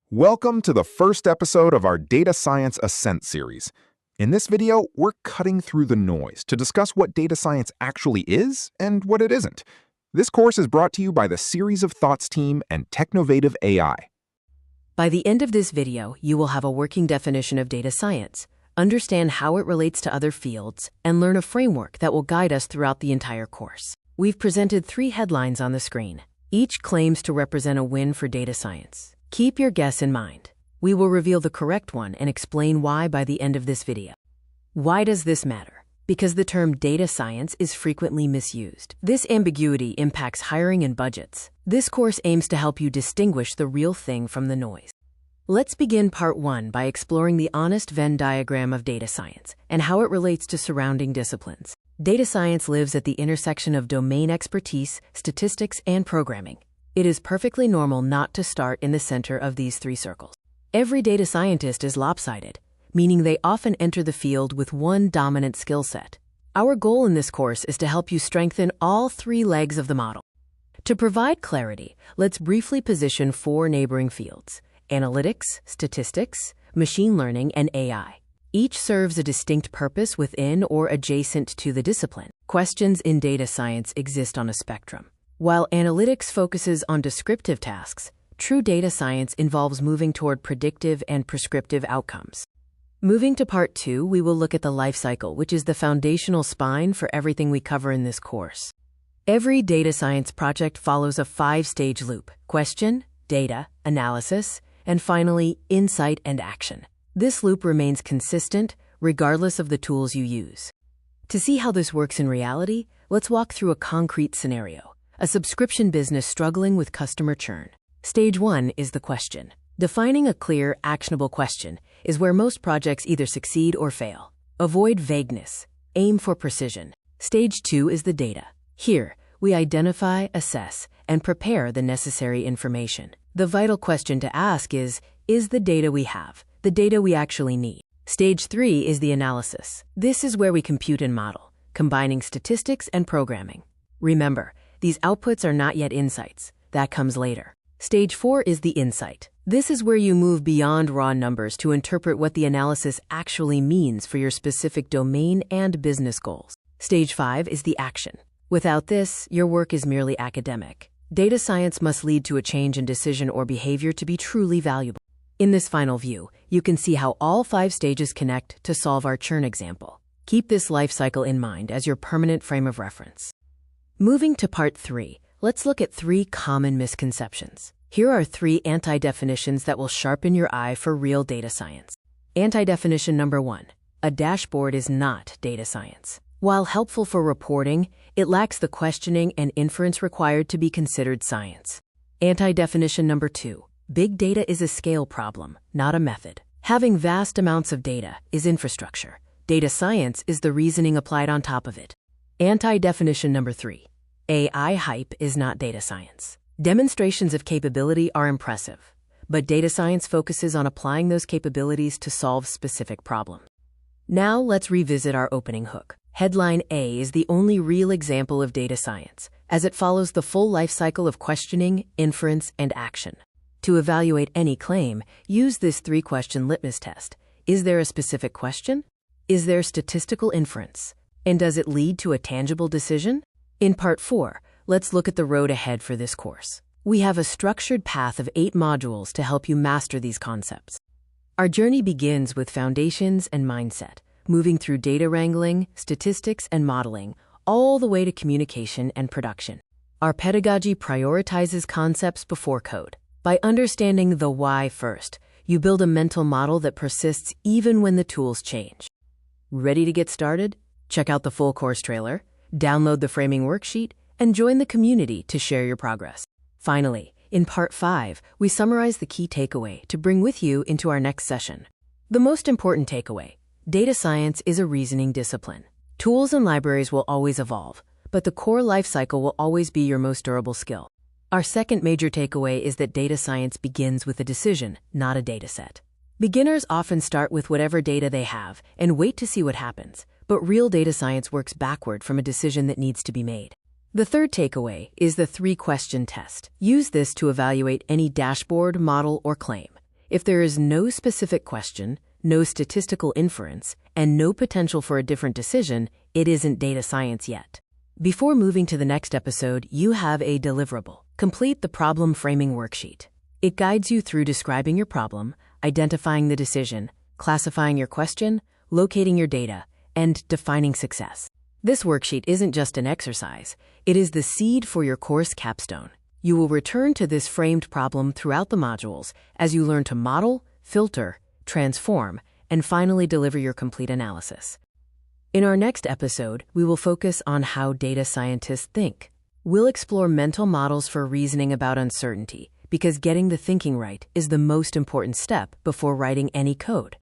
Welcome to the first episode of our Data Science Ascent series. In this video, we're cutting through the noise to discuss what data science actually is and what it isn't. This course is brought to you by the Series of Thoughts team and Technovative AI. By the end of this video, you will have a working definition of data science, understand how it relates to other fields, and learn a framework that will guide us throughout the entire course. We've presented 3 headlines on the screen. Each claims to represent a win for data science. Keep your guess in mind. We will reveal the correct one and explain why by the end of this video. Why does this matter? Because the term data science is frequently misused. This ambiguity impacts hiring and budgets. This course aims to help you distinguish the real thing from the noise. Let's begin part 1 by exploring the honest Venn diagram of data science and how it relates to surrounding disciplines. Data science lives at the intersection of domain expertise, statistics, and programming. It is perfectly normal not to start in the center of these 3 circles. Every data scientist is lopsided, meaning they often enter the field with one dominant skill set. Our goal in this course is to help you strengthen all 3 legs of the model. To provide clarity, let's briefly position 4 neighboring fields: analytics, statistics, machine learning, and AI. Each serves a distinct purpose within or adjacent to the discipline. Questions in data science exist on a spectrum. While analytics focuses on descriptive tasks, true data science involves moving toward predictive and prescriptive outcomes. Moving to part 2, we will look at the life cycle, which is the foundational spine for everything we cover in this course. Every data science project follows a 5-stage loop: question, data, analysis, and finally, insight and action. This loop remains consistent regardless of the tools you use. To see how this works in reality, let's walk through a concrete scenario. A subscription business struggling with customer churn. Stage 1 is the question. Defining a clear, actionable question is where most projects either succeed or fail. Avoid vagueness. Aim for precision. Stage 2 is the data. Here, we identify, assess, and prepare the necessary information. The vital question to ask is the data we have the data we actually need? Stage 3 is the analysis. This is where we compute and model, combining statistics and programming. Remember, these outputs are not yet insights. That comes later. Stage 4 is the insight. This is where you move beyond raw numbers to interpret what the analysis actually means for your specific domain and business goals. Stage 5 is the action. Without this, your work is merely academic. Data science must lead to a change in decision or behavior to be truly valuable. In this final view, you can see how all 5 stages connect to solve our churn example. Keep this life cycle in mind as your permanent frame of reference. Moving to part 3, let's look at 3 common misconceptions. Here are 3 anti-definitions that will sharpen your eye for real data science. Anti-definition number 1. A dashboard is not data science. While helpful for reporting, it lacks the questioning and inference required to be considered science. Anti-definition number 2. Big data is a scale problem, not a method. Having vast amounts of data is infrastructure. Data science is the reasoning applied on top of it. Anti-definition number 3. AI hype is not data science. Demonstrations of capability are impressive, but data science focuses on applying those capabilities to solve specific problems. Now let's revisit our opening hook. Headline A is the only real example of data science, as it follows the full life cycle of questioning, inference, and action. To evaluate any claim, use this 3-question litmus test. Is there a specific question? Is there statistical inference? And does it lead to a tangible decision? In part 4, let's look at the road ahead for this course. We have a structured path of 8 modules to help you master these concepts. Our journey begins with foundations and mindset, moving through data wrangling, statistics, and modeling, all the way to communication and production. Our pedagogy prioritizes concepts before code. By understanding the why first, you build a mental model that persists even when the tools change. Ready to get started? Check out the full course trailer, download the framing worksheet, and join the community to share your progress. Finally, in part 5, we summarize the key takeaway to bring with you into our next session. The most important takeaway: data science is a reasoning discipline. Tools and libraries will always evolve, but the core life cycle will always be your most durable skill. Our second major takeaway is that data science begins with a decision, not a dataset. Beginners often start with whatever data they have and wait to see what happens, but real data science works backward from a decision that needs to be made. The third takeaway is the 3-question test. Use this to evaluate any dashboard, model, or claim. If there is no specific question, no statistical inference, and no potential for a different decision, it isn't data science yet. Before moving to the next episode, you have a deliverable. Complete the problem framing worksheet. It guides you through describing your problem, identifying the decision, classifying your question, locating your data, and defining success. This worksheet isn't just an exercise, it is the seed for your course capstone. You will return to this framed problem throughout the modules as you learn to model, filter, transform, and finally deliver your complete analysis. In our next episode, we will focus on how data scientists think. We'll explore mental models for reasoning about uncertainty, because getting the thinking right is the most important step before writing any code.